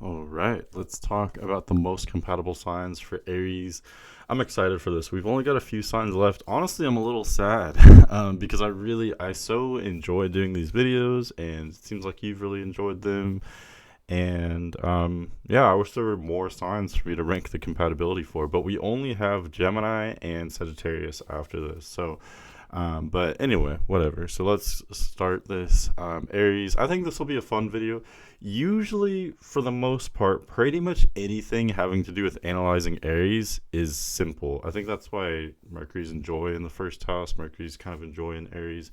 All right, let's talk about the most compatible signs for Aries. I'm excited for this. We've only got a few signs left. Honestly, I'm a little sad because I so enjoy doing these videos, and it seems like you've really enjoyed them. And yeah, I wish there were more signs for me to rank the compatibility for, but we only have Gemini and Sagittarius after this. But anyway, whatever. So let's start this. Aries, I think this will be a fun video. Usually, for the most part, pretty much anything having to do with analyzing Aries is simple. I think that's why Mercury's in Joy in the first house. Mercury's kind of in Joy in Aries.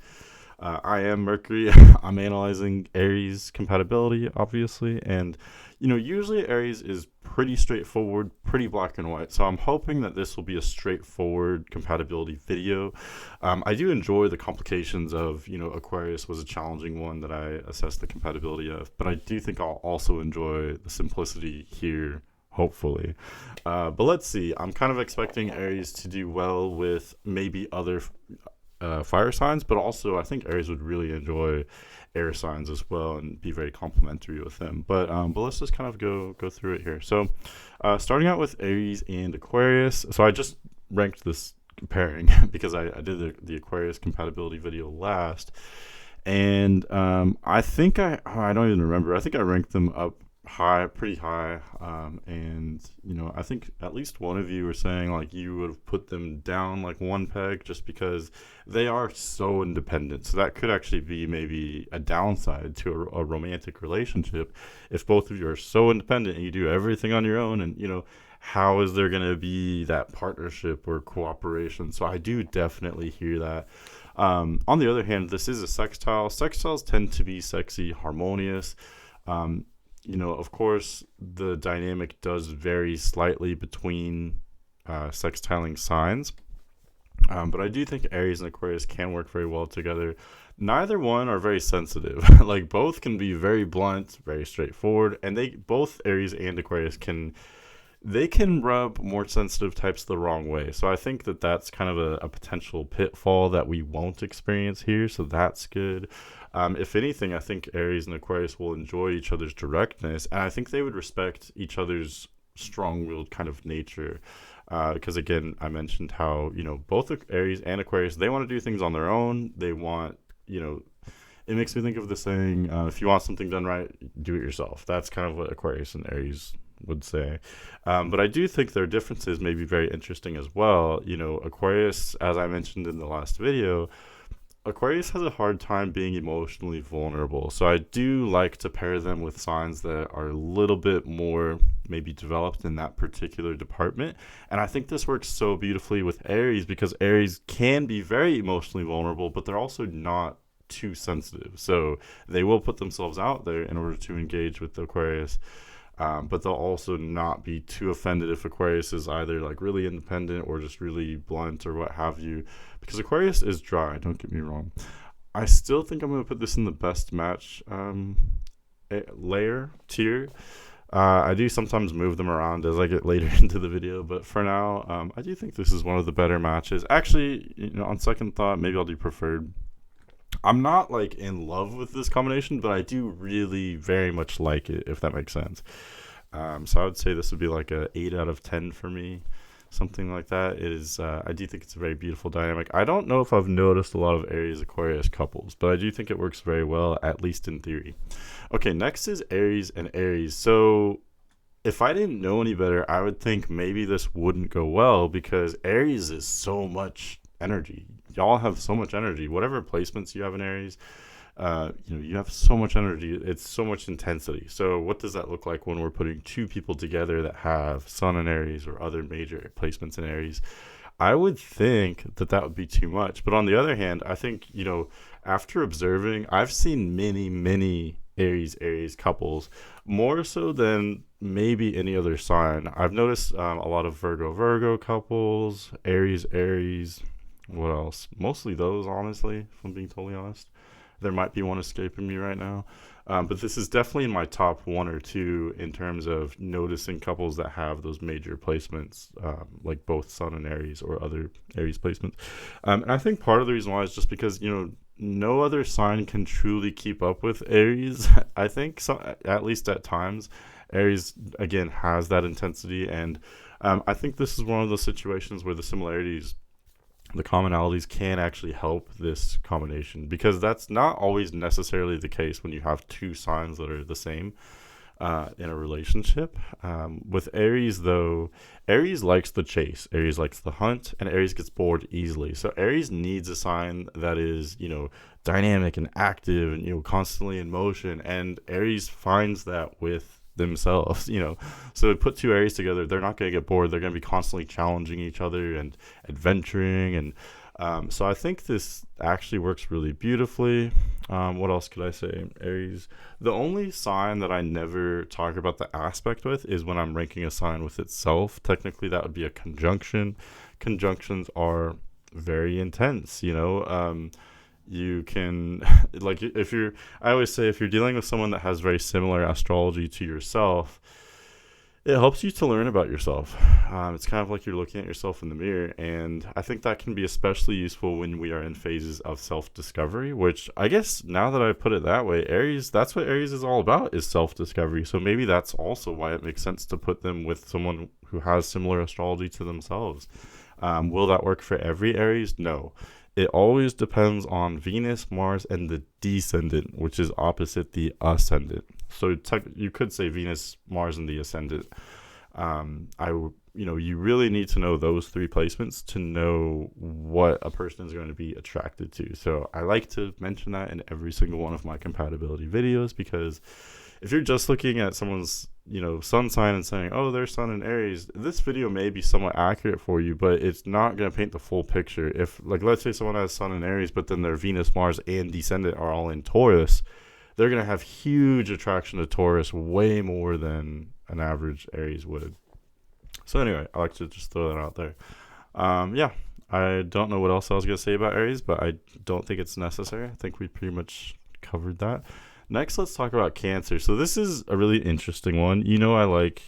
I am Mercury. I'm analyzing Aries compatibility, obviously, and usually Aries is pretty straightforward, pretty black and white. So I'm hoping that this will be a straightforward compatibility video. I do enjoy the complications of, Aquarius was a challenging one that I assessed the compatibility of, but I do think I'll also enjoy the simplicity here. Hopefully, but let's see. I'm kind of expecting Aries to do well with maybe other fire signs, but also I think Aries would really enjoy air signs as well and be very complimentary with them. But let's just kind of go through it here. So starting out with Aries and Aquarius. So I just ranked this pairing because I did the Aquarius compatibility video last, and I think I don't even remember. I think I ranked them up high, pretty high, and I think at least one of you were saying like you would have put them down like one peg just because they are so independent. So that could actually be maybe a downside to a romantic relationship if both of you are so independent and you do everything on your own, and how is there going to be that partnership or cooperation? So I do definitely hear that. On the other hand, this is a sextile. Sextiles tend to be sexy, harmonious. Of course, the dynamic does vary slightly between sextiling signs, but I do think Aries and Aquarius can work very well together. Neither one are very sensitive. Like both can be very blunt, very straightforward, and both Aries and Aquarius can rub more sensitive types the wrong way. So I think that that's kind of a potential pitfall that we won't experience here. So that's good. If anything, I think Aries and Aquarius will enjoy each other's directness, and I think they would respect each other's strong-willed kind of nature. Because again, I mentioned how both Aries and Aquarius, they want to do things on their own. They want it makes me think of the saying, if you want something done right, do it yourself. That's kind of what Aquarius and Aries would say. But I do think their differences may be very interesting as well. Aquarius, as I mentioned in the last video, Aquarius has a hard time being emotionally vulnerable. So I do like to pair them with signs that are a little bit more maybe developed in that particular department. And I think this works so beautifully with Aries because Aries can be very emotionally vulnerable, but they're also not too sensitive. So they will put themselves out there in order to engage with the Aquarius. But they'll also not be too offended if Aquarius is either like really independent or just really blunt or what have you. Because Aquarius is dry, don't get me wrong. I still think I'm going to put this in the best match tier. I do sometimes move them around as I get later into the video, but for now, I do think this is one of the better matches. Actually, on second thought, maybe I'll do preferred. I'm not like in love with this combination, but I do really very much like it, if that makes sense. So I would say this would be like a 8 out of 10 for me, something like that. It is. I do think it's a very beautiful dynamic. I don't know if I've noticed a lot of Aries Aquarius couples, but I do think it works very well, at least in theory. Okay, next is Aries and Aries. So if I didn't know any better, I would think maybe this wouldn't go well because Aries is so much energy. Y'all have so much energy. Whatever placements you have in Aries, you have so much energy. It's so much intensity. So what does that look like when we're putting two people together that have Sun in Aries or other major placements in Aries? I would think that would be too much. But on the other hand, I think, after observing, I've seen many Aries couples, more so than maybe any other sign. I've noticed a lot of Virgo couples, Aries. What else? Mostly those, honestly, if I'm being totally honest. There might be one escaping me right now. But this is definitely in my top one or two in terms of noticing couples that have those major placements, like both Sun and Aries or other Aries placements. And I think part of the reason why is just because, no other sign can truly keep up with Aries. I think, so, at least at times, Aries, again, has that intensity. And I think this is one of those situations where the commonalities can actually help this combination, because that's not always necessarily the case when you have two signs that are the same in a relationship. With Aries, though, Aries likes the chase, Aries likes the hunt, and Aries gets bored easily. So Aries needs a sign that is, dynamic and active and, constantly in motion. And Aries finds that with themselves. So put two Aries together, they're not going to get bored. They're going to be constantly challenging each other and adventuring. And so I think this actually works really beautifully. What else could I say? Aries, the only sign that I never talk about the aspect with is when I'm ranking a sign with itself. Technically that would be a conjunction. Conjunctions are very intense. You can like, I always say, if you're dealing with someone that has very similar astrology to yourself, it helps you to learn about yourself. It's kind of like you're looking at yourself in the mirror, and I think that can be especially useful when we are in phases of self-discovery, which I guess, now that I put it that way, Aries, that's what Aries is all about, is self-discovery. So maybe that's also why it makes sense to put them with someone who has similar astrology to themselves. Will that work for every Aries? No. It always depends on Venus, Mars, and the descendant, which is opposite the ascendant. So you could say Venus, Mars, and the ascendant. You really need to know those three placements to know what a person is going to be attracted to. So I like to mention that in every single one of my compatibility videos, because if you're just looking at someone's, sun sign and saying, oh, they're Sun in Aries, this video may be somewhat accurate for you, but it's not going to paint the full picture. If, like, let's say someone has Sun in Aries, but then their Venus, Mars, and descendant are all in Taurus, they're going to have huge attraction to Taurus, way more than an average Aries would. So anyway, I like to just throw that out there. Yeah, I don't know what else I was going to say about Aries, but I don't think it's necessary. I think we pretty much covered that. Next, let's talk about Cancer. So this is a really interesting one. I like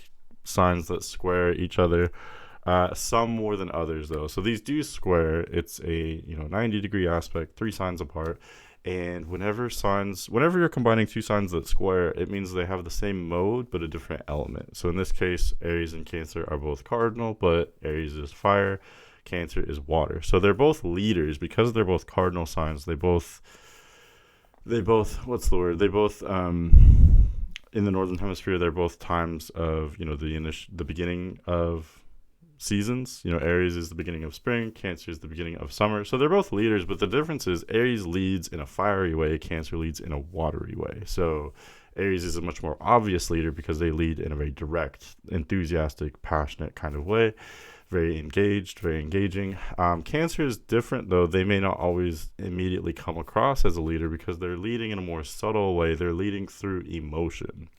signs that square each other, some more than others, though. So these do square. It's a 90-degree aspect, 3 signs apart. And whenever you're combining 2 signs that square, it means they have the same mode but a different element. So in this case, Aries and Cancer are both cardinal, but Aries is fire, Cancer is water. So they're both leaders. Because they're both cardinal signs, they both what's the word? They both in the northern hemisphere, they're both times of, the beginning of seasons. Aries is the beginning of spring, Cancer is the beginning of summer. So they're both leaders, but the difference is Aries leads in a fiery way, Cancer leads in a watery way. So Aries is a much more obvious leader because they lead in a very direct, enthusiastic, passionate kind of way. Very engaged, very engaging. Cancer is different, though. They may not always immediately come across as a leader because they're leading in a more subtle way. They're leading through emotion.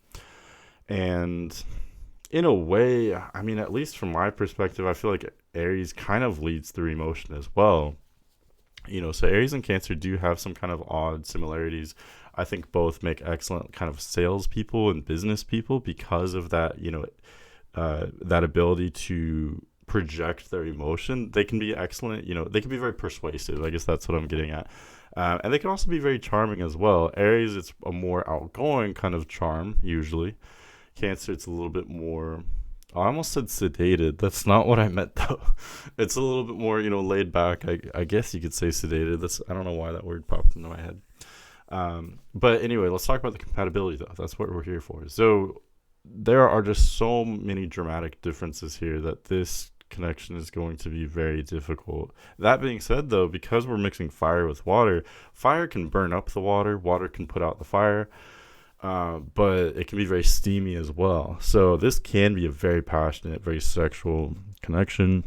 And in a way, at least from my perspective, I feel like Aries kind of leads through emotion as well. So Aries and Cancer do have some kind of odd similarities. I think both make excellent kind of salespeople and business people because of that, that ability to project their emotion. They can be excellent, they can be very persuasive. I guess that's what I'm getting at. And they can also be very charming as well. Aries, it's a more outgoing kind of charm, usually. Cancer, it's a little bit more, I almost said sedated. That's not what I meant, though. It's a little bit more, laid back. I guess you could say sedated. I don't know why that word popped into my head. But anyway, let's talk about the compatibility, though. That's what we're here for. So there are just so many dramatic differences here that this connection is going to be very difficult. That being said, though, because we're mixing fire with water, fire can burn up the water, water can put out the fire, but it can be very steamy as well. So this can be a very passionate, very sexual connection.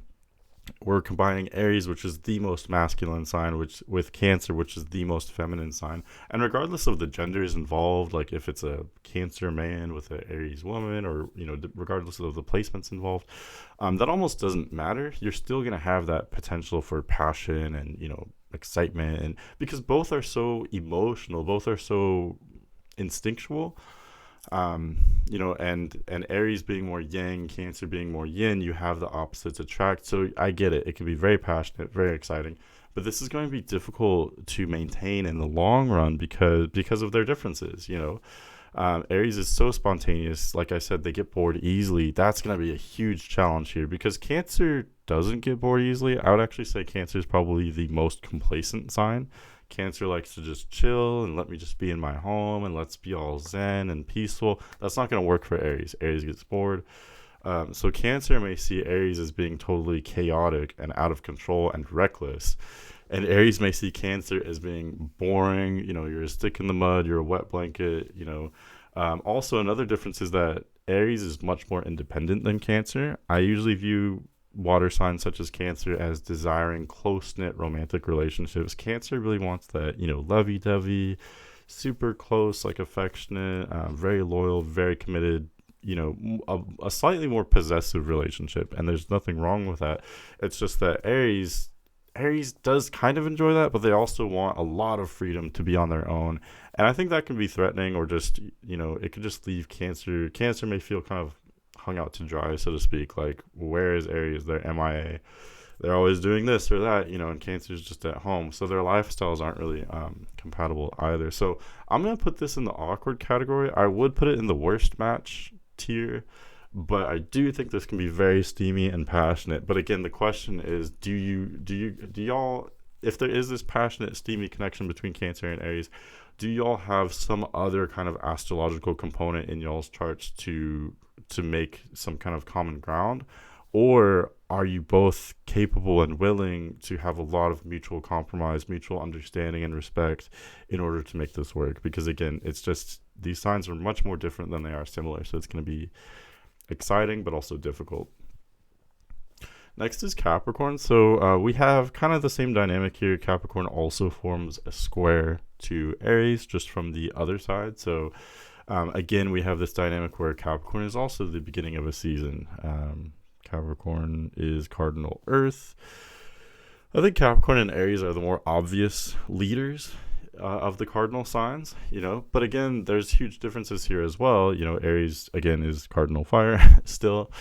We're combining Aries, which is the most masculine sign, with Cancer, which is the most feminine sign. And regardless of the genders involved, like if it's a Cancer man with an Aries woman, or regardless of the placements involved, that almost doesn't matter. You're still gonna have that potential for passion and excitement, and because both are so emotional, both are so instinctual. And Aries being more yang, Cancer being more yin, you have the opposites attract. So I get it. It can be very passionate, very exciting, but this is going to be difficult to maintain in the long run because of their differences. Aries is so spontaneous. Like I said, they get bored easily. That's going to be a huge challenge here because Cancer doesn't get bored easily. I would actually say Cancer is probably the most complacent sign. Cancer likes to just chill and let me just be in my home and let's be all zen and peaceful. That's not going to work for Aries. Aries gets bored. So Cancer may see Aries as being totally chaotic and out of control and reckless. And Aries may see Cancer as being boring. You're a stick in the mud. You're a wet blanket. Also, another difference is that Aries is much more independent than Cancer. I usually view water signs such as Cancer as desiring close-knit romantic relationships. Cancer really wants that, lovey-dovey, super close, like affectionate, very loyal, very committed, a slightly more possessive relationship. And there's nothing wrong with that. It's just that Aries does kind of enjoy that, but they also want a lot of freedom to be on their own. And I think that can be threatening, or just, it could just leave Cancer. Cancer may feel kind of hung out to dry, so to speak. Like, where is Aries? They're MIA. They're always doing this or that, and Cancer's just at home. So their lifestyles aren't really compatible either. So I'm going to put this in the awkward category. I would put it in the worst match tier, but I do think this can be very steamy and passionate. But again, the question is, do y'all, if there is this passionate, steamy connection between Cancer and Aries, do y'all have some other kind of astrological component in y'all's charts to make some kind of common ground? Or are you both capable and willing to have a lot of mutual compromise, mutual understanding and respect in order to make this work? Because again, it's just, these signs are much more different than they are similar. So it's going to be exciting, but also difficult. Next is Capricorn. So we have kind of the same dynamic here. Capricorn also forms a square to Aries, just from the other side. So again, we have this dynamic where Capricorn is also the beginning of a season. Capricorn is cardinal Earth. I think Capricorn and Aries are the more obvious leaders of the cardinal signs, but again, there's huge differences here as well. Aries again is cardinal fire still,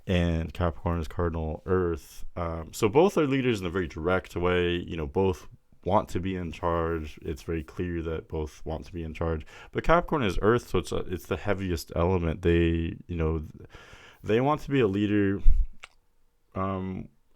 and Capricorn is cardinal Earth. So both are leaders in a very direct way. Both want to be in charge. It's very clear that both want to be in charge. But Capricorn is Earth, so it's the heaviest element. They want to be a leader,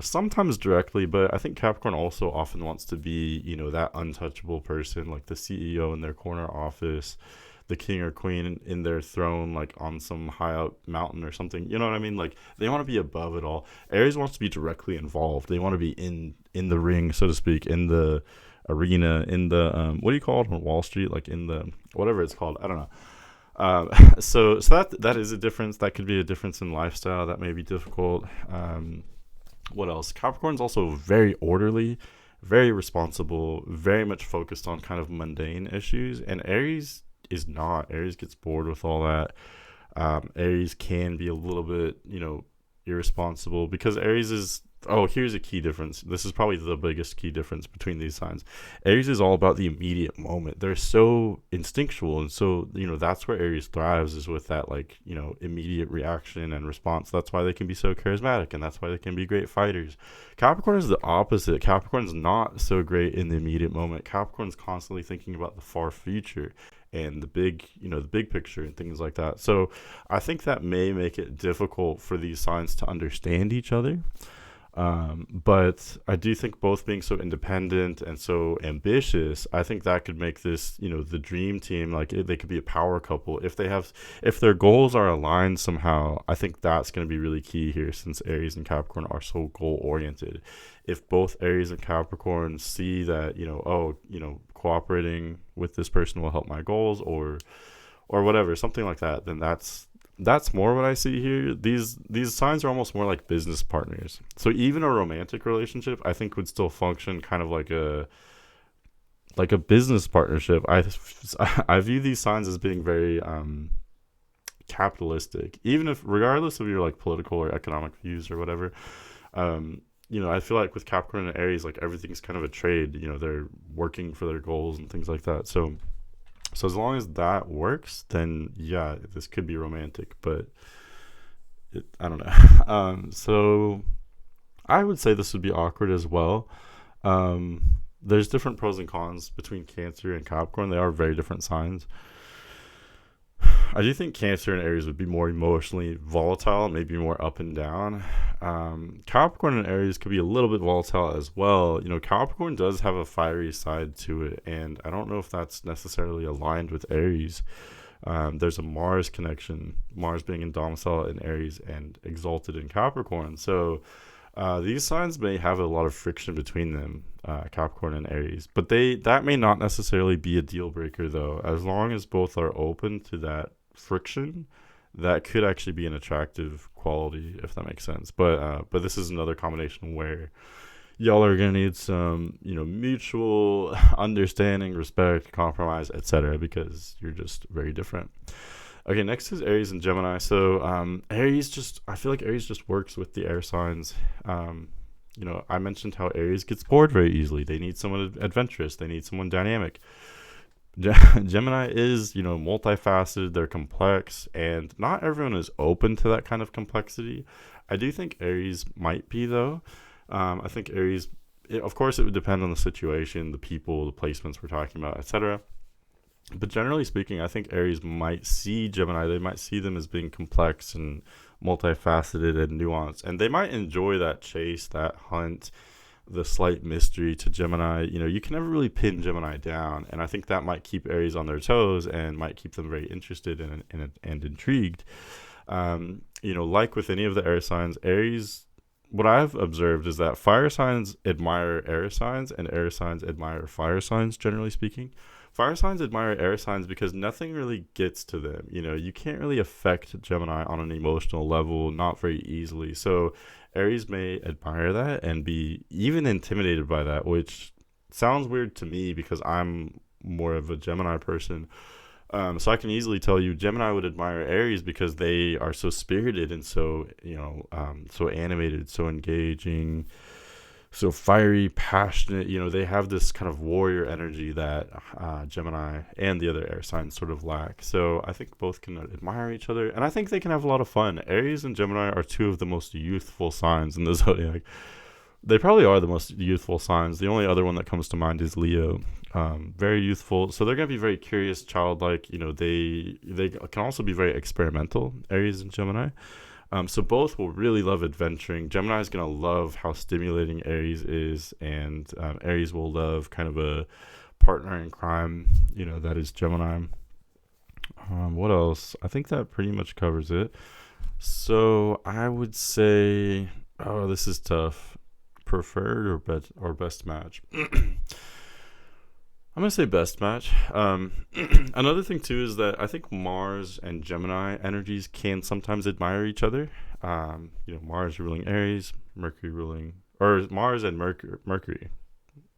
sometimes directly, but I think Capricorn also often wants to be, that untouchable person, like the CEO in their corner office, the king or queen in their throne, like on some high up mountain or something. You know what I mean? Like, they want to be above it all. Aries wants to be directly involved. They want to be in the ring, so to speak, in the arena, in the what do you call it on Wall Street? Like in the whatever it's called. I don't know. So that is a difference. That could be a difference in lifestyle. That may be difficult. What else? Capricorn's also very orderly, very responsible, very much focused on kind of mundane issues. And Aries is not. Aries gets bored with all that. Aries can be a little bit, irresponsible, because Aries is, here's a key difference. This is probably the biggest key difference between these signs. Aries is all about the immediate moment. They're so instinctual, and so that's where Aries thrives, is with that immediate reaction and response. That's why they can be so charismatic, and that's why they can be great fighters. Capricorn is the opposite. Capricorn's not so great in the immediate moment. Capricorn's constantly thinking about the far future and the big picture and things like that. So I think that may make it difficult for these signs to understand each other. But I do think both being so independent and so ambitious, I think that could make this, the dream team. Like, they could be a power couple if their goals are aligned somehow. I think that's going to be really key here, since Aries and Capricorn are so goal oriented. If both Aries and Capricorn see that, cooperating with this person will help my goals, or whatever, something like that, then that's more what I see here. These signs are almost more like business partners. So even a romantic relationship, I think, would still function kind of like a business partnership. I view these signs as being very capitalistic, even if, regardless of your political or economic views or whatever. I feel like with Capricorn and Aries, everything's kind of a trade. They're working for their goals and things like that. So So as long as that works, then yeah, this could be romantic. But I don't know. So I would say this would be awkward as well. Um, there's different pros and cons between Cancer and Capricorn. They are very different signs. I do think Cancer and Aries would be more emotionally volatile, maybe more up and down. Capricorn and Aries could be a little bit volatile as well. You know, Capricorn does have a fiery side to it, and I don't know if that's necessarily aligned with Aries. There's a Mars connection, Mars being in domicile in Aries and exalted in Capricorn. So these signs may have a lot of friction between them, Capricorn and Aries, but that may not necessarily be a deal breaker though. As long as both are open to that friction, that could actually be an attractive quality, if that makes sense. But this is another combination where y'all are gonna need some, mutual understanding, respect, compromise, etc., because you're just very different. Okay, next is Aries and Gemini. So I feel like Aries just works with the air signs. I mentioned how Aries gets bored very easily. They need someone adventurous. They need someone dynamic. Gemini is, multifaceted. They're complex, and not everyone is open to that kind of complexity. I do think Aries might be, though. I think Aries, of course, it would depend on the situation, the people, the placements we're talking about, etc. But generally speaking, I think Aries might see Gemini. They might see them as being complex and multifaceted and nuanced, and they might enjoy that chase, that hunt, the slight mystery to Gemini. You can never really pin Gemini down, and I think that might keep Aries on their toes and might keep them very interested and intrigued. Like with any of the air signs, Aries, what I've observed is that fire signs admire air signs and air signs admire fire signs, generally speaking. Fire signs admire air signs because nothing really gets to them. You can't really affect Gemini on an emotional level, not very easily. So Aries may admire that and be even intimidated by that, which sounds weird to me because I'm more of a Gemini person. So I can easily tell you Gemini would admire Aries because they are so spirited and so, so animated, so engaging, so fiery, passionate. They have this kind of warrior energy that Gemini and the other air signs sort of lack. So I think both can admire each other, and I think they can have a lot of fun. Aries and Gemini are two of the most youthful signs in the zodiac. They probably are the most youthful signs. The only other one that comes to mind is Leo. Very youthful, so they're gonna be very curious, childlike. They can also be very experimental, Aries and Gemini. So both will really love adventuring. Gemini is going to love how stimulating Aries is, and Aries will love kind of a partner in crime, that is Gemini. What else? I think that pretty much covers it. So I would say, this is tough. Preferred or best match? I'm going to say best match. Another thing, too, is that I think Mars and Gemini energies can sometimes admire each other. Mars ruling Aries, Mercury ruling... Or Mars and Mercury.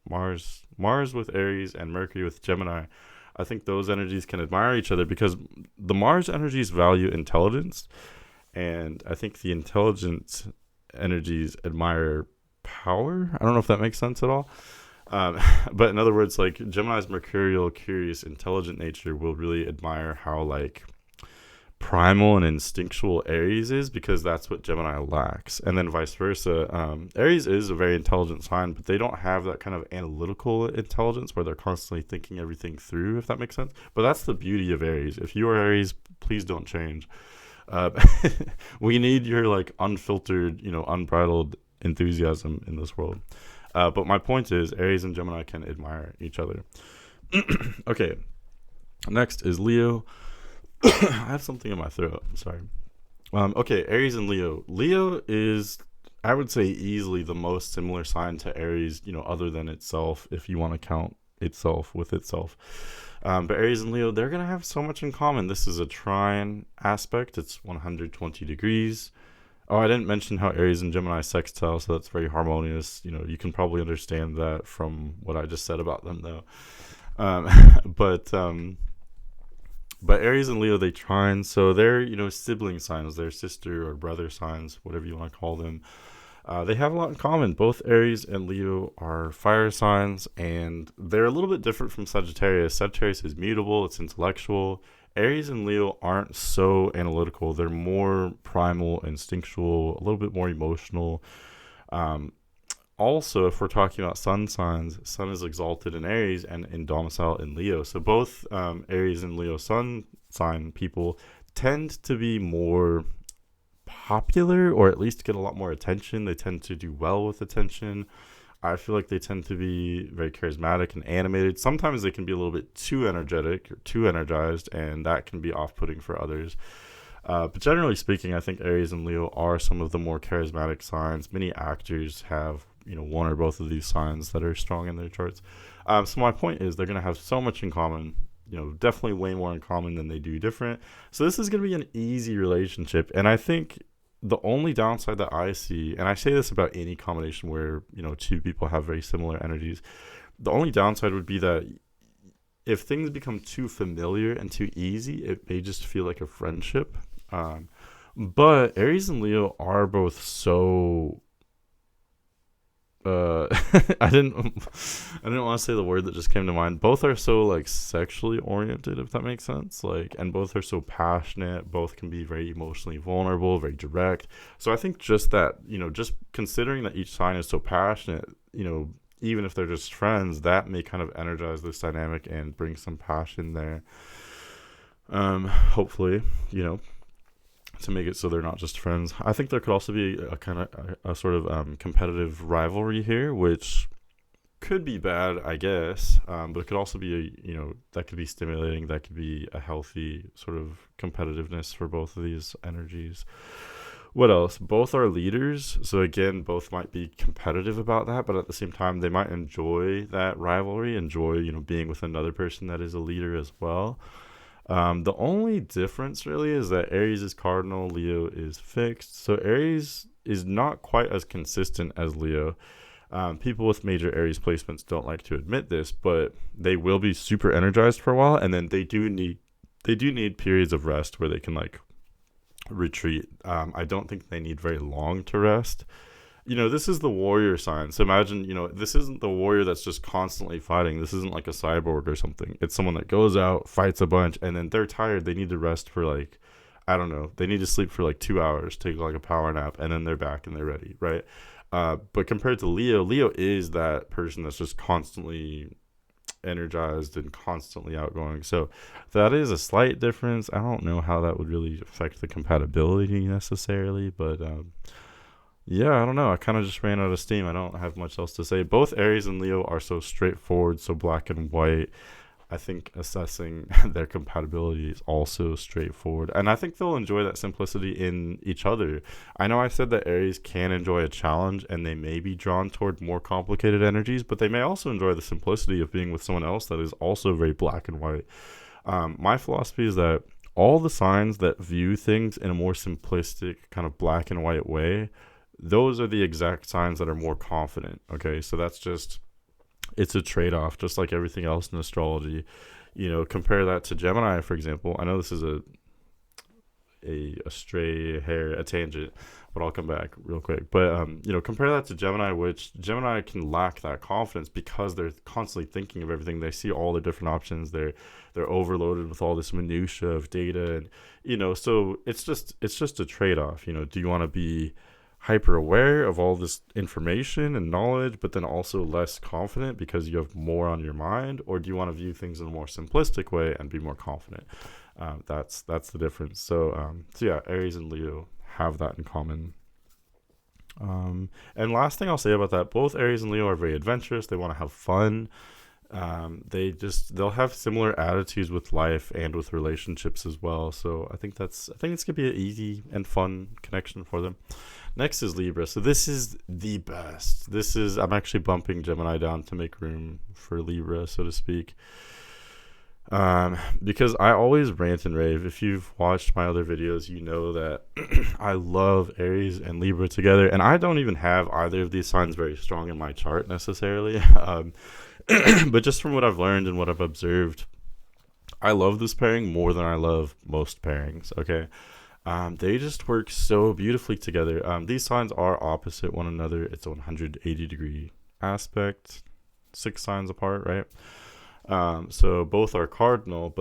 Mars with Aries and Mercury with Gemini. I think those energies can admire each other because the Mars energies value intelligence. And I think the intelligence energies admire power. I don't know if that makes sense at all. But in other words, like Gemini's mercurial, curious, intelligent nature will really admire how primal and instinctual Aries is, because that's what Gemini lacks. And then vice versa. Aries is a very intelligent sign, but they don't have that kind of analytical intelligence where they're constantly thinking everything through, if that makes sense. But that's the beauty of Aries. If you are Aries, please don't change. We need your unfiltered, unbridled enthusiasm in this world. But my point is, Aries and Gemini can admire each other. Okay, next is Leo. I have something in my throat. I'm sorry. Okay, Aries and Leo. Leo is, I would say, easily the most similar sign to Aries, other than itself, if you want to count itself with itself. But Aries and Leo, they're going to have so much in common. This is a trine aspect. It's 120 degrees. Oh, I didn't mention how Aries and Gemini sextile, so that's very harmonious. You can probably understand that from what I just said about them, though. But Aries and Leo, they trine, so they're, sibling signs. They're sister or brother signs, whatever you want to call them. They have a lot in common. Both Aries and Leo are fire signs, and they're a little bit different from Sagittarius. Sagittarius is mutable, it's intellectual. Aries and Leo aren't so analytical. They're more primal, instinctual, a little bit more emotional. Um, Also, if we're talking about sun signs, sun is exalted in Aries and in domicile in Leo. So both Aries and Leo sun sign people tend to be more popular, or at least get a lot more attention. They tend to do well with attention. I feel like they tend to be very charismatic and animated. Sometimes they can be a little bit too energetic or too energized, and that can be off-putting for others. But generally speaking, I think Aries and Leo are some of the more charismatic signs. Many actors have, one or both of these signs that are strong in their charts. So my point is they're going to have so much in common, definitely way more in common than they do different. So this is going to be an easy relationship. And I think the only downside that I see, and I say this about any combination where, two people have very similar energies, the only downside would be that if things become too familiar and too easy, it may just feel like a friendship. But Aries and Leo are both so I didn't want to say the word that just came to mind. Both are so like sexually oriented, if that makes sense. And both are so passionate. Both can be very emotionally vulnerable, very direct. So I think just that, just considering that each sign is so passionate, even if they're just friends, that may kind of energize this dynamic and bring some passion there. Hopefully, to make it so they're not just friends. I think there could also be a kind of a sort of competitive rivalry here, which could be bad, I guess, but it could also be that could be stimulating. That could be a healthy sort of competitiveness for both of these energies. What else? Both are leaders, so again, both might be competitive about that, but at the same time, they might enjoy that rivalry, enjoy being with another person that is a leader as well. The only difference really is that Aries is cardinal, Leo is fixed. So Aries is not quite as consistent as Leo. People with major Aries placements don't like to admit this, but they will be super energized for a while, and then they do need periods of rest where they can retreat. I don't think they need very long to rest. This is the warrior sign. So imagine, this isn't the warrior that's just constantly fighting. This isn't like a cyborg or something. It's someone that goes out, fights a bunch, and then they're tired. They need to rest for I don't know. They need to sleep for 2 hours, take a power nap, and then they're back and they're ready, right? But compared to Leo is that person that's just constantly energized and constantly outgoing. So that is a slight difference. I don't know how that would really affect the compatibility necessarily, but yeah, I don't know. I kind of just ran out of steam. I don't have much else to say. Both Aries and Leo are so straightforward, so black and white. I think assessing their compatibility is also straightforward. And I think they'll enjoy that simplicity in each other. I know I said that Aries can enjoy a challenge and they may be drawn toward more complicated energies, but they may also enjoy the simplicity of being with someone else that is also very black and white. My philosophy is that all the signs that view things in a more simplistic, kind of black and white way, those are the exact signs that are more confident. Okay, so it's a trade-off, just like everything else in astrology. Compare that to Gemini, for example. I know this is a tangent, but I'll come back real quick. But compare that to Gemini, which Gemini can lack that confidence because they're constantly thinking of everything. They see all the different options. They're overloaded with all this minutia of data, and so it's just a trade-off. Do you want to be hyper aware of all this information and knowledge, but then also less confident because you have more on your mind? Or do you want to view things in a more simplistic way and be more confident? That's the difference. So yeah, Aries and Leo have that in common. And last thing I'll say about that, both Aries and Leo are very adventurous. They want to have fun. They'll have similar attitudes with life and with relationships as well. So I think it's gonna be an easy and fun connection for them. Next is Libra. So this is the best. I'm actually bumping Gemini down to make room for Libra, so to speak. Because I always rant and rave. If you've watched my other videos, you know that I love Aries and Libra together, and I don't even have either of these signs very strong in my chart necessarily. But just from what I've learned and what I've observed, I love this pairing more than I love most pairings. Okay. They just work so beautifully together. These signs are opposite one another. It's a 180-degree aspect, 6 signs apart, right? So both are cardinal,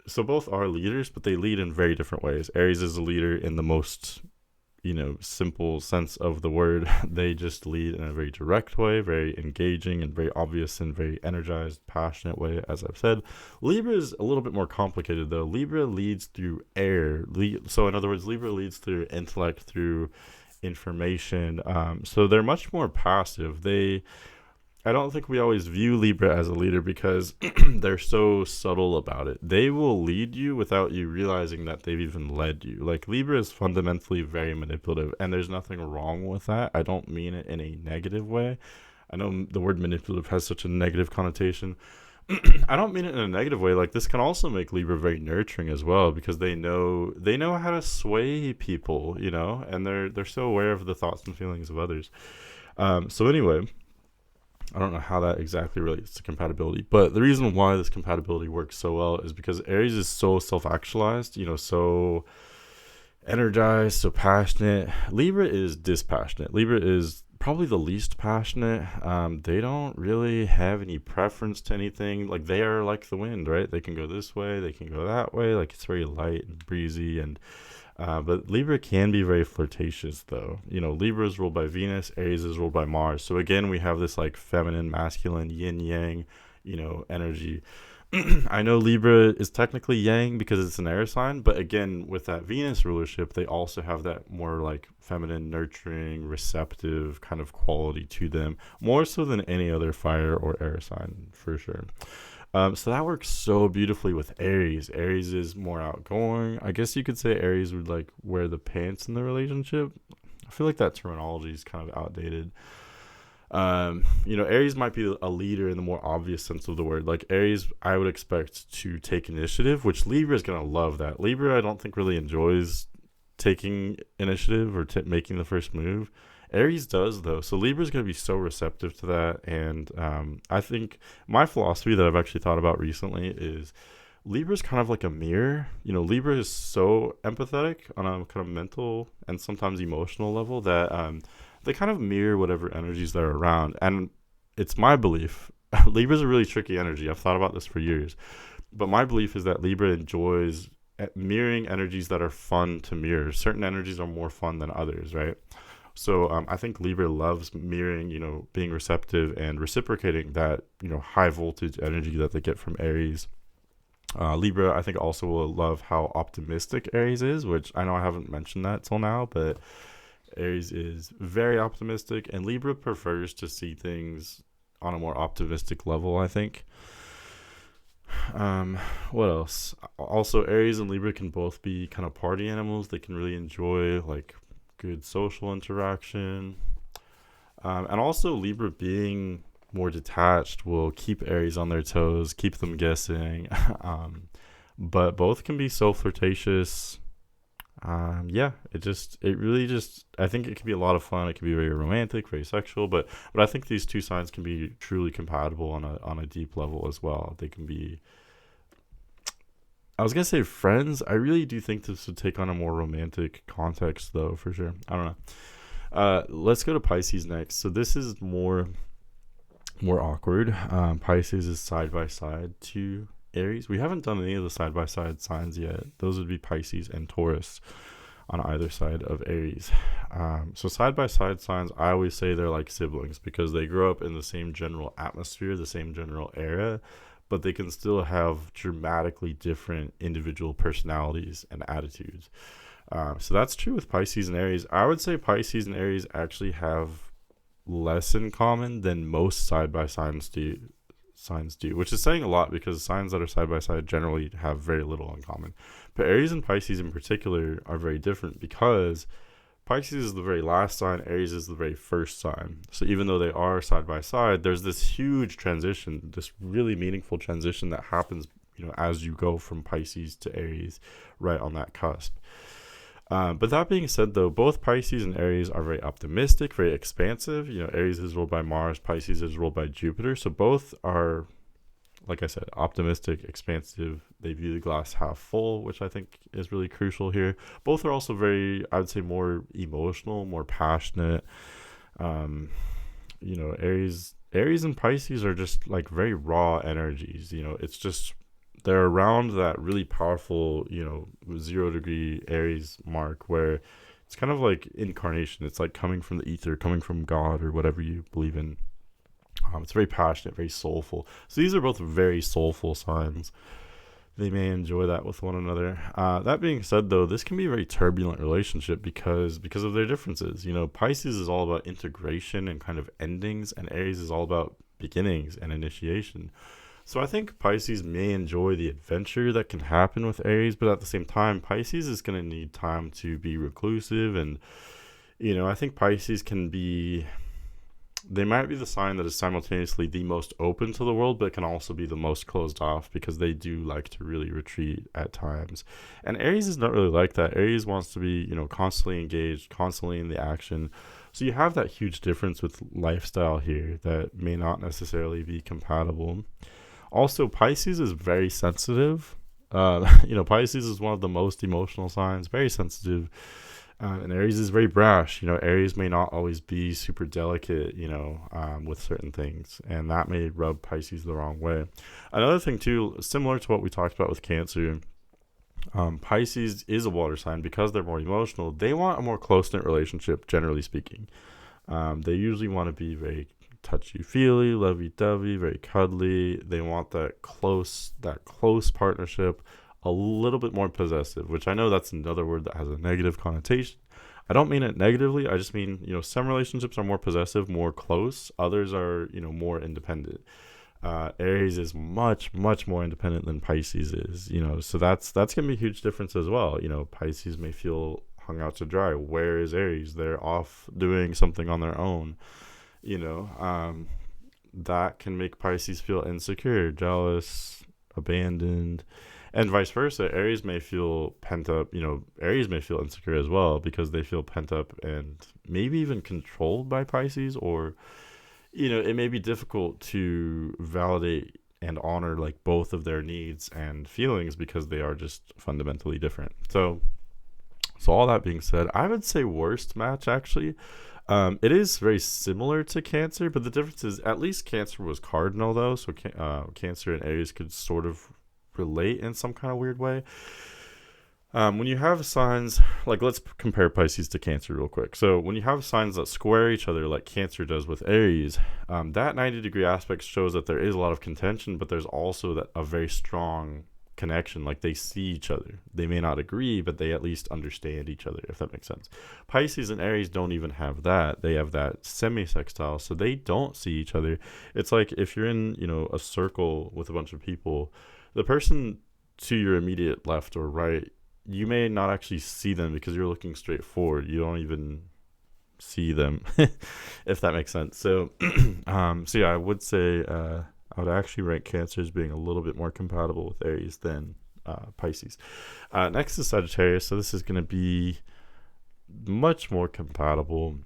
so both are leaders, but they lead in very different ways. Aries is a leader in the most, simple sense of the word. They just lead in a very direct way, very engaging and very obvious and very energized, passionate way, as I've said. Libra is a little bit more complicated, though. Libra leads through air. So, in other words, Libra leads through intellect, through information. So they're much more passive. I don't think we always view Libra as a leader because they're so subtle about it. They will lead you without you realizing that they've even led you. Like, Libra is fundamentally very manipulative, and there's nothing wrong with that. I don't mean it in a negative way. I know the word manipulative has such a negative connotation. I don't mean it in a negative way. Like, this can also make Libra very nurturing as well, because they know how to sway people, and they're so aware of the thoughts and feelings of others. So anyway, I don't know how that exactly relates to compatibility, but the reason why this compatibility works so well is because Aries is so self-actualized, so energized, so passionate. Libra is dispassionate. Libra is probably the least passionate. They don't really have any preference to anything. Like, they are like the wind, right? They can go this way, they can go that way. Like, it's very light and breezy, and but Libra can be very flirtatious, though. Libra is ruled by Venus, Aries is ruled by Mars. So again, we have this like feminine, masculine, yin yang, energy. I know Libra is technically yang because it's an air sign, but again, with that Venus rulership, they also have that more like feminine, nurturing, receptive kind of quality to them, more so than any other fire or air sign, for sure. So that works so beautifully with Aries. Aries is more outgoing. I guess you could say Aries would like wear the pants in the relationship. I feel like that terminology is kind of outdated. Aries might be a leader in the more obvious sense of the word. Like, Aries, I would expect to take initiative, which Libra is going to love that. Libra, I don't think really enjoys taking initiative or making the first move. Aries does, though. So Libra is going to be so receptive to that. And I think my philosophy that I've actually thought about recently is Libra is kind of like a mirror. Libra is so empathetic on a kind of mental and sometimes emotional level that they kind of mirror whatever energies that are around. And it's my belief, Libra is a really tricky energy. I've thought about this for years. But my belief is that Libra enjoys mirroring energies that are fun to mirror. Certain energies are more fun than others, right? So I think Libra loves mirroring, being receptive and reciprocating that, high voltage energy that they get from Aries. Libra, I think, also will love how optimistic Aries is, which I know I haven't mentioned that till now, but Aries is very optimistic, and Libra prefers to see things on a more optimistic level, I think. What else? Also, Aries and Libra can both be kind of party animals. They can really enjoy, like, good social interaction. And also, Libra being more detached will keep Aries on their toes, keep them guessing. But both can be so flirtatious. It really just, I think it can be a lot of fun. It can be very romantic, very sexual, but I think these two signs can be truly compatible on a deep level as well. They can be, I was gonna say friends. I really do think this would take on a more romantic context, though, for sure. I don't know. Let's go to Pisces next. So this is more awkward. Pisces is side by side to Aries. We haven't done any of the side by side signs yet. Those would be Pisces and Taurus on either side of Aries. So side by side signs, I always say they're like siblings because they grow up in the same general atmosphere, the same general era, but they can still have dramatically different individual personalities and attitudes. So that's true with Pisces and Aries. I would say Pisces and Aries actually have less in common than most side by signs do, which is saying a lot because signs that are side by side generally have very little in common. But Aries and Pisces in particular are very different because Pisces is the very last sign, Aries is the very first sign. So even though they are side by side, there's this huge transition, this really meaningful transition that happens, as you go from Pisces to Aries, right on that cusp. But that being said, though, both Pisces and Aries are very optimistic, very expansive. Aries is ruled by Mars, Pisces is ruled by Jupiter. So both are like I said, optimistic, expansive. They view the glass half full, which I think is really crucial here. Both are also very, I would say, more emotional, more passionate. Um, Aries and Pisces are just like very raw energies. It's just they're around that really powerful, 0 degree Aries mark where it's kind of like incarnation. It's like coming from the ether, coming from God or whatever you believe in. It's very passionate, very soulful. So these are both very soulful signs. They may enjoy that with one another. That being said, though, this can be a very turbulent relationship because of their differences. Pisces is all about integration and kind of endings, and Aries is all about beginnings and initiation. So I think Pisces may enjoy the adventure that can happen with Aries, but at the same time, Pisces is going to need time to be reclusive. And, I think Pisces they might be the sign that is simultaneously the most open to the world, but can also be the most closed off because they do like to really retreat at times. And Aries is not really like that. Aries wants to be, constantly engaged, constantly in the action. So you have that huge difference with lifestyle here that may not necessarily be compatible. Also, Pisces is very sensitive. Pisces is one of the most emotional signs, very sensitive. And Aries is very brash. Aries may not always be super delicate, with certain things. And that may rub Pisces the wrong way. Another thing, too, similar to what we talked about with Cancer, Pisces is a water sign. Because they're more emotional, they want a more close-knit relationship, generally speaking. They usually want to be very touchy-feely, lovey-dovey, very cuddly. They want that close partnership, a little bit more possessive, which I know that's another word that has a negative connotation. I don't mean it negatively. I just mean, some relationships are more possessive, more close. Others are, more independent. Aries is much, much more independent than Pisces is, so that's going to be a huge difference as well. Pisces may feel hung out to dry. Where is Aries? They're off doing something on their own. That can make Pisces feel insecure, jealous, abandoned, and vice versa. Aries may feel pent up. Aries may feel insecure as well because they feel pent up and maybe even controlled by Pisces, or it may be difficult to validate and honor like both of their needs and feelings because they are just fundamentally different. So all that being said, I would say worst match actually. It is very similar to Cancer, but the difference is at least Cancer was cardinal though, so Cancer and Aries could sort of relate in some kind of weird way. When you have signs, like let's compare Pisces to Cancer real quick. So when you have signs that square each other like Cancer does with Aries, that 90-degree aspect shows that there is a lot of contention, but there's also a very strong connection. Like they see each other. They may not agree, but they at least understand each other, if that makes sense. Pisces and Aries don't even have that. They have that semi-sextile, so they don't see each other. It's like if you're in, a circle with a bunch of people, the person to your immediate left or right, you may not actually see them because you're looking straight forward. You don't even see them, if that makes sense. So, so yeah, I would say I would actually rank Cancer as being a little bit more compatible with Aries than Pisces. Next is Sagittarius. So this is going to be much more compatible.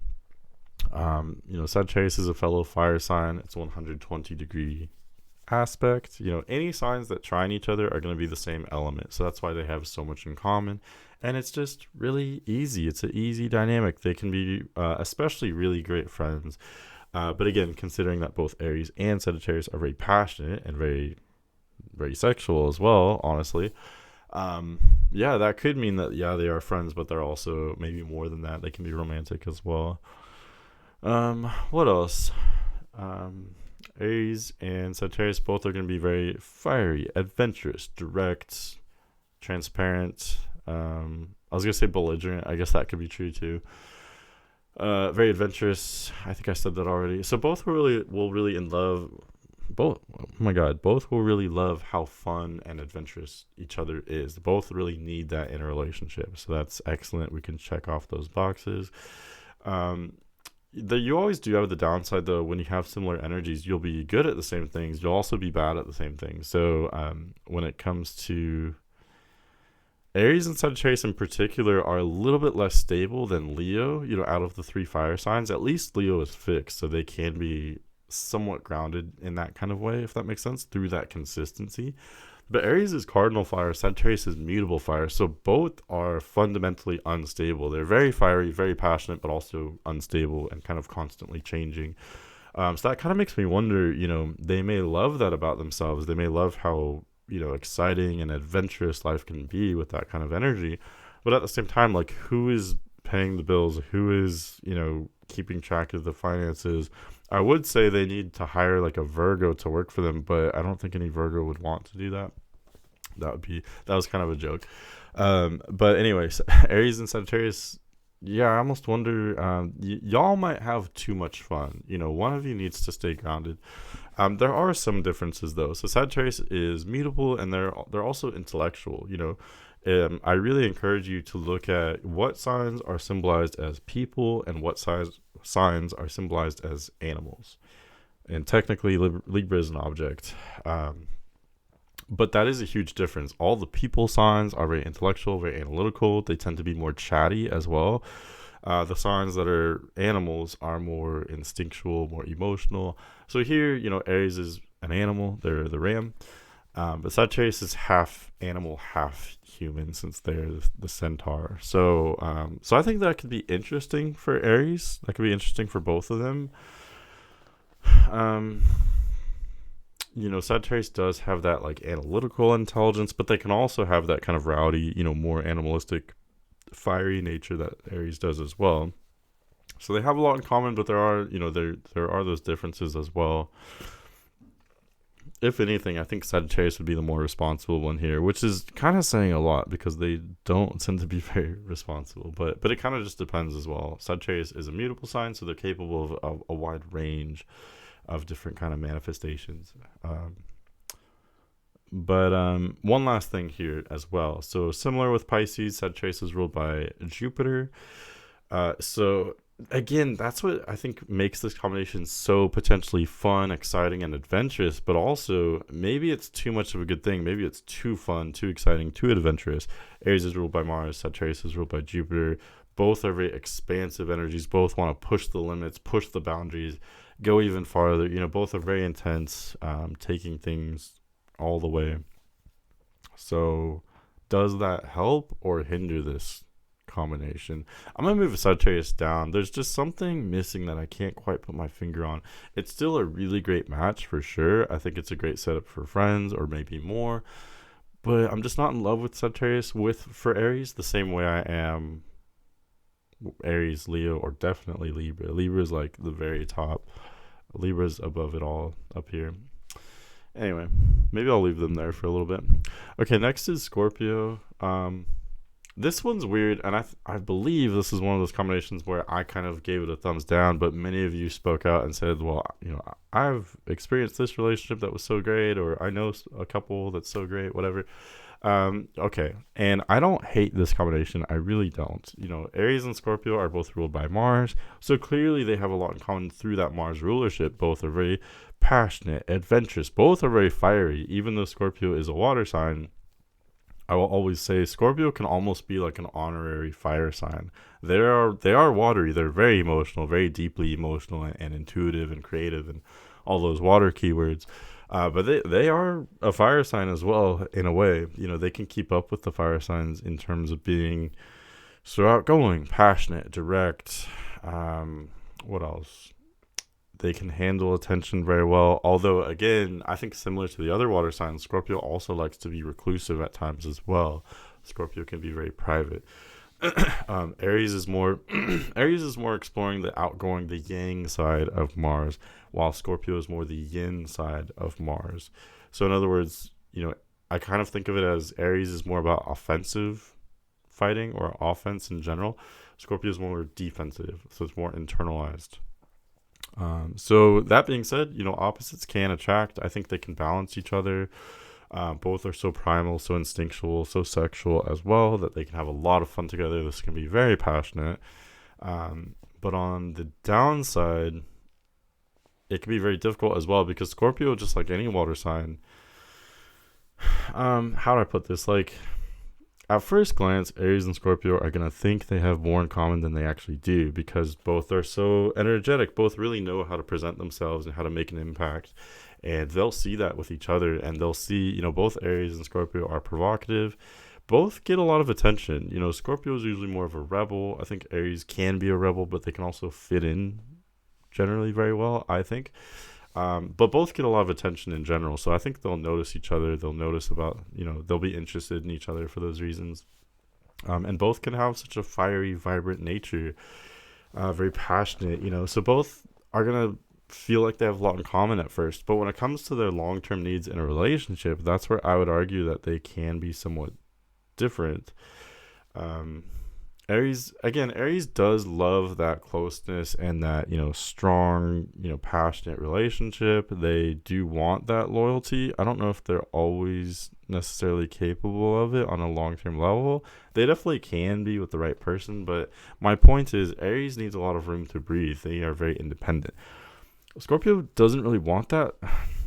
Sagittarius is a fellow fire sign. It's 120-degree aspect. Any signs that trine each other are going to be the same element, so that's why they have so much in common, and it's just really easy. It's an easy dynamic. They can be especially really great friends, but again, considering that both Aries and Sagittarius are very passionate and very, very sexual as well, honestly, that could mean that they are friends, but they're also maybe more than that. They can be romantic as well. What else? Aries and Sagittarius both are going to be very fiery, adventurous, direct, transparent. I was going to say belligerent. I guess that could be true too. Very adventurous. I think I said that already. So both will really love both will really love how fun and adventurous each other is. Both really need that in a relationship. So that's excellent. We can check off those boxes. You always do have the downside though. When you have similar energies, you'll be good at the same things. You'll also be bad at the same things. So when it comes to Aries and Sagittarius in particular are a little bit less stable than Leo. Out of the three fire signs, at least Leo is fixed, so they can be somewhat grounded in that kind of way, if that makes sense, through that consistency. But Aries is cardinal fire, Sagittarius is mutable fire. So both are fundamentally unstable. They're very fiery, very passionate, but also unstable and kind of constantly changing. So that kind of makes me wonder, they may love that about themselves. They may love how, exciting and adventurous life can be with that kind of energy. But at the same time, like, who is paying the bills? Who is, keeping track of the finances? I would say they need to hire like a Virgo to work for them, but I don't think any Virgo would want to do that. That was kind of a joke. But anyways, Aries and Sagittarius, yeah, I almost wonder, y'all might have too much fun. One of you needs to stay grounded. There are some differences though. So Sagittarius is mutable, and they're also intellectual. I really encourage you to look at what signs are symbolized as people and what signs are symbolized as animals. And technically, Libra is an object. But that is a huge difference. All the people signs are very intellectual, very analytical. They tend to be more chatty as well. The signs that are animals are more instinctual, more emotional. So here, Aries is an animal. They're the ram. But Sagittarius is half animal, half human, since they're the centaur. So I think that could be interesting for Aries. That could be interesting for both of them. Sagittarius does have that like analytical intelligence, but they can also have that kind of rowdy, more animalistic, fiery nature that Aries does as well. So they have a lot in common, but there are, there are those differences as well. If anything, I think Sagittarius would be the more responsible one here, which is kind of saying a lot because they don't tend to be very responsible. But it kind of just depends as well. Sagittarius is a mutable sign, so they're capable of a wide range of different kind of manifestations. But one last thing here as well. So similar with Pisces, Sagittarius is ruled by Jupiter. So again, that's what I think makes this combination so potentially fun, exciting, and adventurous. But also, maybe it's too much of a good thing. Maybe it's too fun, too exciting, too adventurous. Aries is ruled by Mars. Sagittarius is ruled by Jupiter. Both are very expansive energies. Both want to push the limits, push the boundaries, go even farther. Both are very intense, taking things all the way. So does that help or hinder this combination? I'm gonna move Sagittarius down. There's just something missing that I can't quite put my finger on. It's still a really great match for sure. I think it's a great setup for friends or maybe more, but I'm just not in love with Sagittarius for Aries the same way I am Aries, Leo, or definitely Libra. Libra is like the very top. Libra's above it all up here. Anyway, maybe I'll leave them there for a little bit. Okay, next is Scorpio. This one's weird, and I believe this is one of those combinations where I kind of gave it a thumbs down, but many of you spoke out and said, well, I've experienced this relationship that was so great, or I know a couple that's so great, whatever. Okay, and I don't hate this combination. I really don't. Aries and Scorpio are both ruled by Mars, so clearly they have a lot in common through that Mars rulership. Both are very passionate, adventurous. Both are very fiery. Even though Scorpio is a water sign, I will always say Scorpio can almost be like an honorary fire sign. They are watery. They're very emotional, very deeply emotional and intuitive and creative and all those water keywords. But they are a fire sign as well, in a way. They can keep up with the fire signs in terms of being so outgoing, passionate, direct. What else? They can handle attention very well. Although, again, I think similar to the other water signs, Scorpio also likes to be reclusive at times as well. Scorpio can be very private. Aries is more exploring the outgoing, the yang side of Mars, while Scorpio is more the yin side of Mars. So in other words, I kind of think of it as Aries is more about offensive fighting or offense in general. Scorpio is more defensive, so it's more internalized. So that being said, opposites can attract. I think they can balance each other. Both are so primal, so instinctual, so sexual as well that they can have a lot of fun together. This can be very passionate. But on the downside, it can be very difficult as well because Scorpio, just like any water sign, how do I put this? Like, at first glance, Aries and Scorpio are going to think they have more in common than they actually do because both are so energetic, both really know how to present themselves and how to make an impact. And they'll see that with each other, and they'll see, both Aries and Scorpio are provocative. Both get a lot of attention. Scorpio is usually more of a rebel. I think Aries can be a rebel, but they can also fit in generally very well, I think. But both get a lot of attention in general. So I think they'll notice each other. They'll notice about, they'll be interested in each other for those reasons. And both can have such a fiery, vibrant nature, very passionate, So both are going to feel like they have a lot in common at first. But when it comes to their long-term needs in a relationship, that's where I would argue that they can be somewhat different. Aries does love that closeness and that, strong, passionate relationship. They do want that loyalty. I don't know if they're always necessarily capable of it on a long-term level. They definitely can be with the right person, but my point is Aries needs a lot of room to breathe. They are very independent. Scorpio doesn't really want that.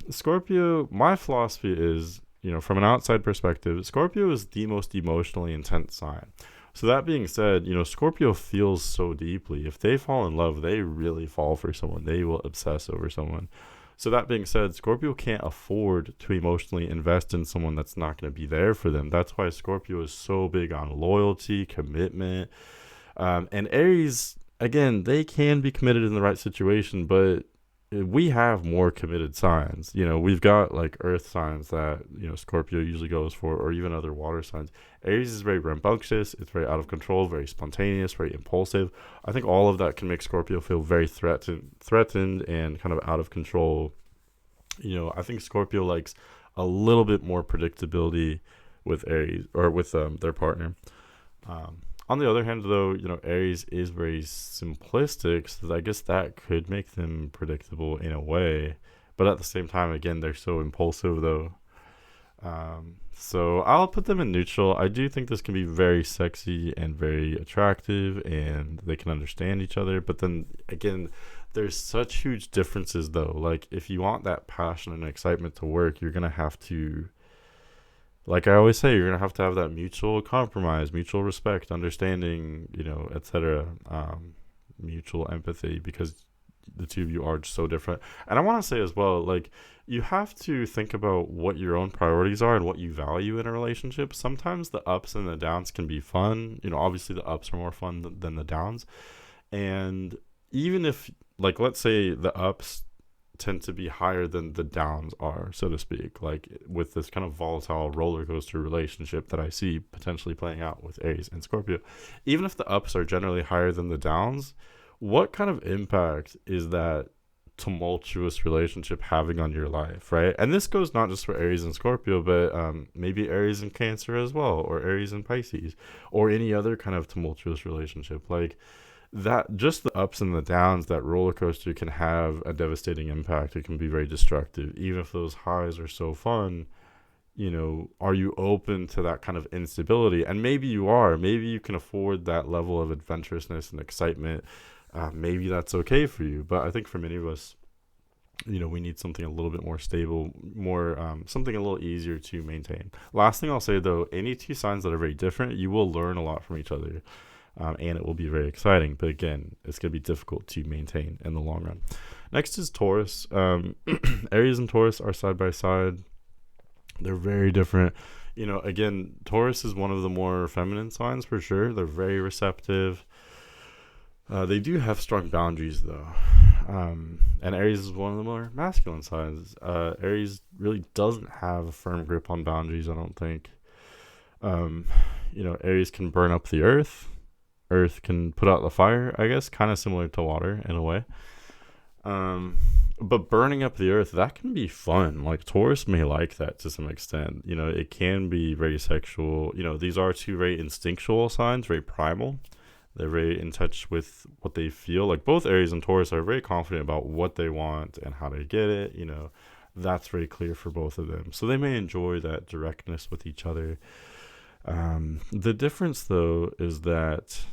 Scorpio, my philosophy is, from an outside perspective, Scorpio is the most emotionally intense sign. So that being said, Scorpio feels so deeply. If they fall in love, they really fall for someone. They will obsess over someone. So that being said, Scorpio can't afford to emotionally invest in someone that's not going to be there for them. That's why Scorpio is so big on loyalty, commitment. And Aries, again, they can be committed in the right situation, but we have more committed signs. We've got like earth signs that, Scorpio usually goes for, or even other water signs. Aries is very rambunctious. It's very out of control, very spontaneous, very impulsive. I think all of that can make Scorpio feel very threatened and kind of out of control. I think Scorpio likes a little bit more predictability with Aries or with their partner. On the other hand, though, Aries is very simplistic, so I guess that could make them predictable in a way. But at the same time, again, they're so impulsive, though. So I'll put them in neutral. I do think this can be very sexy and very attractive, and they can understand each other. But then, again, there's such huge differences, though. Like, if you want that passion and excitement to work, you're going to have to... Like I always say, you're going to have that mutual compromise, mutual respect, understanding, etc., mutual empathy, because the two of you are so different. And I want to say as well, like, you have to think about what your own priorities are and what you value in a relationship. Sometimes the ups and the downs can be fun. Obviously the ups are more fun than the downs. And even if, like, let's say the ups tend to be higher than the downs are, so to speak, like with this kind of volatile roller coaster relationship that I see potentially playing out with Aries and Scorpio. Even if the ups are generally higher than the downs, what kind of impact is that tumultuous relationship having on your life, right? And this goes not just for Aries and Scorpio, but maybe Aries and Cancer as well, or Aries and Pisces, or any other kind of tumultuous relationship. Like, that, just the ups and the downs, that roller coaster can have a devastating impact. It can be very destructive. Even if those highs are so fun, are you open to that kind of instability? And maybe you are. Maybe you can afford that level of adventurousness and excitement. Maybe that's okay for you. But I think for many of us, we need something a little bit more stable, more something a little easier to maintain. Last thing I'll say, though, any two signs that are very different, you will learn a lot from each other. And it will be very exciting. But again, it's going to be difficult to maintain in the long run. Next is Taurus. Aries and Taurus are side by side. They're very different. Again, Taurus is one of the more feminine signs for sure. They're very receptive. They do have strong boundaries, though. And Aries is one of the more masculine signs. Aries really doesn't have a firm grip on boundaries, I don't think. Aries can burn up the earth. Earth can put out the fire, I guess, kind of similar to water in a way. But burning up the earth, that can be fun. Like, Taurus may like that to some extent. It can be very sexual. These are two very instinctual signs, very primal. They're very in touch with what they feel. Like, both Aries and Taurus are very confident about what they want and how to get it. That's very clear for both of them. So they may enjoy that directness with each other. The difference, though, is that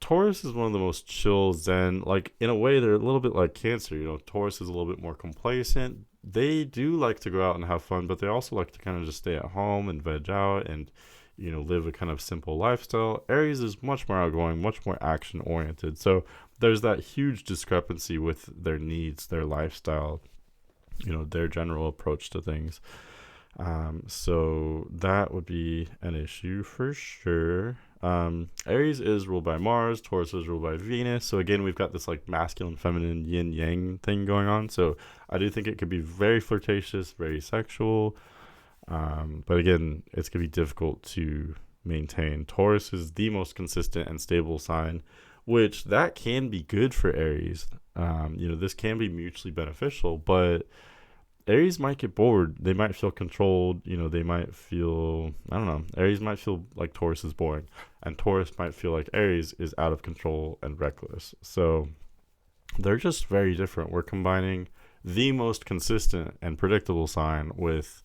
Taurus is one of the most chill, zen, like, in a way, they're a little bit like Cancer. Taurus is a little bit more complacent. They do like to go out and have fun, but they also like to kind of just stay at home and veg out and, live a kind of simple lifestyle. Aries is much more outgoing, much more action oriented. So there's that huge discrepancy with their needs, their lifestyle, their general approach to things. So that would be an issue for sure. Aries is ruled by Mars, Taurus is ruled by Venus. So again, we've got this like masculine, feminine, yin yang thing going on. So I do think it could be very flirtatious, very sexual. But again, it's gonna be difficult to maintain. Taurus is the most consistent and stable sign, which that can be good for Aries. This can be mutually beneficial, but Aries might get bored. They might feel controlled. They might feel, I don't know. Aries might feel like Taurus is boring, and Taurus might feel like Aries is out of control and reckless. So they're just very different. We're combining the most consistent and predictable sign with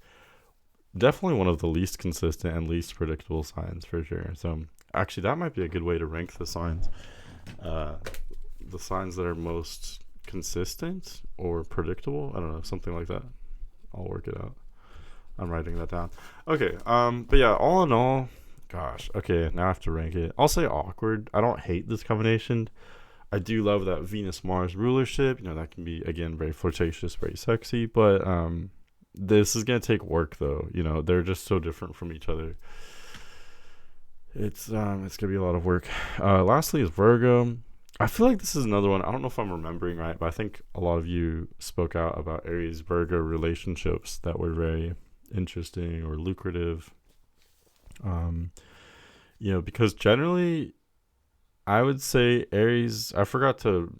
definitely one of the least consistent and least predictable signs for sure. So actually, that might be a good way to rank the signs. The signs that are most consistent or predictable, I don't know, something like that. I'll work it out. I'm writing that down. Okay, but yeah, all in all, gosh, okay, now I have to rank it. I'll say awkward. I don't hate this combination. I do love that Venus Mars rulership. That can be, again, very flirtatious, very sexy, but this is gonna take work though. They're just so different from each other. It's gonna be a lot of work. Lastly is Virgo. I feel like this is another one. I don't know if I'm remembering right, but I think a lot of you spoke out about Aries Virgo relationships that were very interesting or lucrative. Because generally, I would say Aries, I forgot to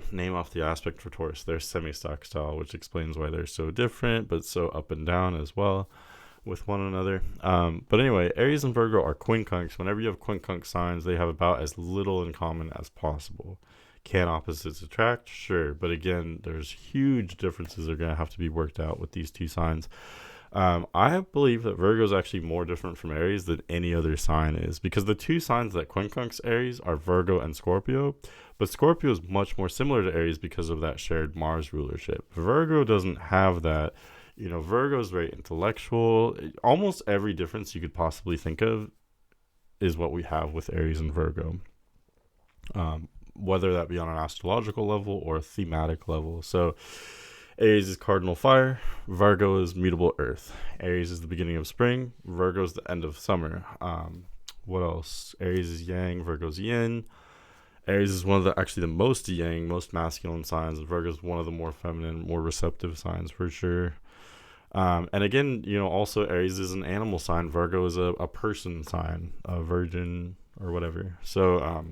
name off the aspect for Taurus. They're semi-sextile, which explains why they're so different, but so up and down as well with one another. But anyway, Aries and Virgo are quincunx. Whenever you have quincunx signs, they have about as little in common as possible. Can opposites attract? Sure. But again, there's huge differences that are going to have to be worked out with these two signs. I believe that Virgo is actually more different from Aries than any other sign is, because the two signs that quincunx Aries are Virgo and Scorpio, but Scorpio is much more similar to Aries because of that shared Mars rulership. Virgo doesn't have that. Virgo is very intellectual. Almost every difference you could possibly think of is what we have with Aries and Virgo, whether that be on an astrological level or a thematic level. So Aries is cardinal fire, Virgo is mutable earth. Aries is the beginning of spring, Virgo is the end of summer. What else? Aries is yang, Virgo's yin. Aries is one of the most yang, most masculine signs, and Virgo is one of the more feminine, more receptive signs for sure. And again, also Aries is an animal sign. Virgo is a person sign, a virgin or whatever. So,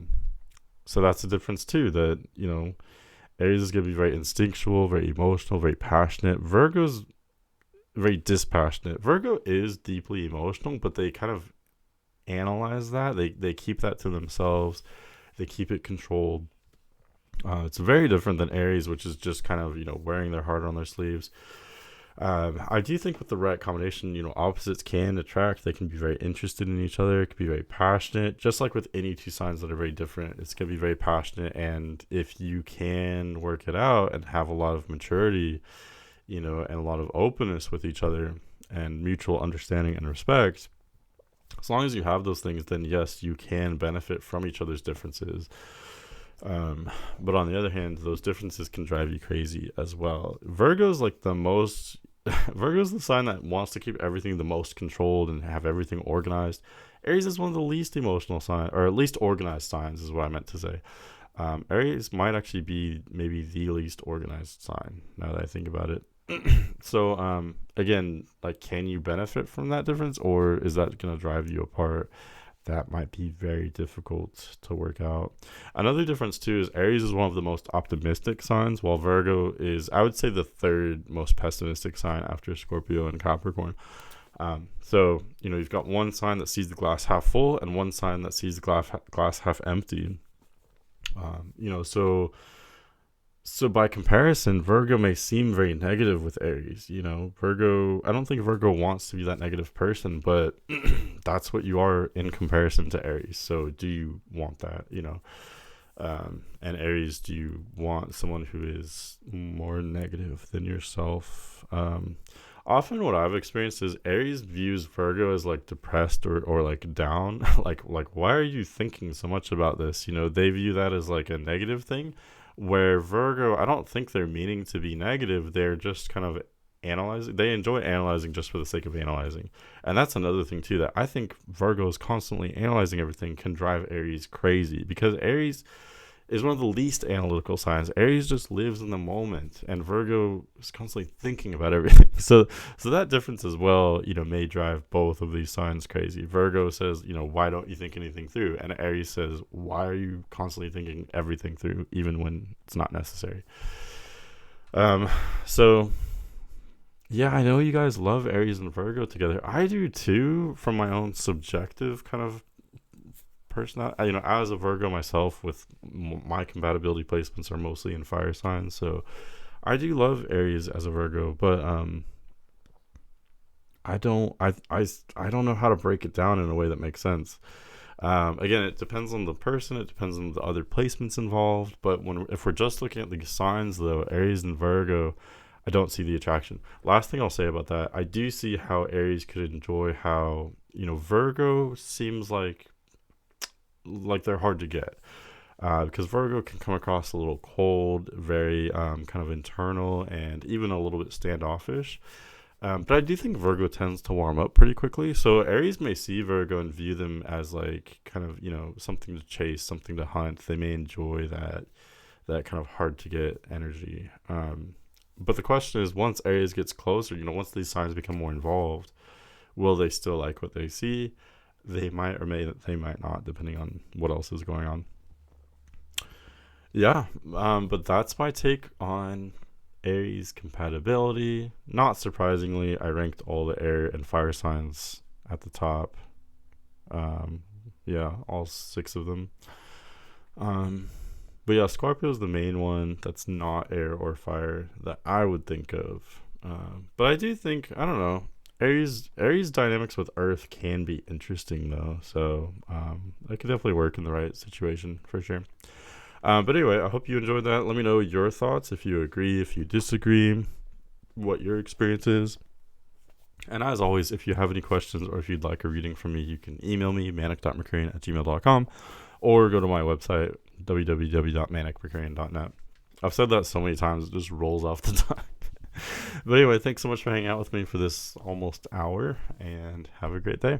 so that's the difference too. That Aries is gonna be very instinctual, very emotional, very passionate. Virgo's very dispassionate. Virgo is deeply emotional, but they kind of analyze that. They keep that to themselves. They keep it controlled. It's very different than Aries, which is just kind of wearing their heart on their sleeves. I do think with the right combination, opposites can attract. They can be very interested in each other. It can be very passionate. Just like with any two signs that are very different, it's going to be very passionate. And if you can work it out and have a lot of maturity, and a lot of openness with each other and mutual understanding and respect, as long as you have those things, then yes, you can benefit from each other's differences. But on the other hand, those differences can drive you crazy as well. Virgo's like the most Virgo's the sign that wants to keep everything the most controlled and have everything organized. Aries is one of the least emotional signs, or at least organized signs is what I meant to say. Aries might actually be maybe the least organized sign now that I think about it. So again, like, can you benefit from that difference, or is that going to drive you apart? That might be very difficult to work out. Another difference too is Aries is one of the most optimistic signs, while Virgo is, I would say, the third most pessimistic sign after Scorpio and Capricorn. So you've got one sign that sees the glass half full and one sign that sees the glass half empty. So by comparison, Virgo may seem very negative with Aries. Virgo, I don't think Virgo wants to be that negative person, but that's what you are in comparison to Aries. So do you want that, and Aries, do you want someone who is more negative than yourself? Often what I've experienced is Aries views Virgo as like depressed or like down. Like why are you thinking so much about this? They view that as like a negative thing. Where Virgo, I don't think they're meaning to be negative. They're just kind of analyzing. They enjoy analyzing just for the sake of analyzing. And that's another thing too, that I think Virgo is constantly analyzing everything can drive Aries crazy, because Aries is one of the least analytical signs. Aries just lives in the moment, and Virgo is constantly thinking about everything. So that difference as well, may drive both of these signs crazy. Virgo says, why don't you think anything through? And Aries says, why are you constantly thinking everything through, even when it's not necessary? So yeah, I know you guys love Aries and Virgo together. I do too, from my own subjective kind of person. I was a Virgo myself, with my compatibility placements are mostly in fire signs, so I do love Aries as a Virgo, but I don't know how to break it down in a way that makes sense. Again, it depends on the person, it depends on the other placements involved, but if we're just looking at the signs though, Aries and Virgo, I don't see the attraction. Last thing I'll say about that, I do see how Aries could enjoy how Virgo seems like they're hard to get, because Virgo can come across a little cold, very kind of internal, and even a little bit standoffish. But I do think Virgo tends to warm up pretty quickly. So Aries may see Virgo and view them as like kind of something to chase, something to hunt. They may enjoy that kind of hard to get energy. But the question is, once Aries gets closer, once these signs become more involved, will they still like what they see? They might, or they might not, depending on what else is going on. Yeah, but that's my take on Aries compatibility. Not surprisingly, I ranked all the air and fire signs at the top. Yeah, all 6 of them. But yeah, Scorpio is the main one that's not air or fire that I would think of. But I do think, I don't know, Aries dynamics with Earth can be interesting though, so that could definitely work in the right situation for sure. But anyway, I hope you enjoyed that. Let me know your thoughts, if you agree, if you disagree, what your experience is. And as always, if you have any questions or if you'd like a reading from me, you can email me, manic.mercurian@gmail.com, or go to my website, www.manic.mercurian.net. I've said that so many times, it just rolls off the tongue. But anyway, thanks so much for hanging out with me for this almost hour, and have a great day.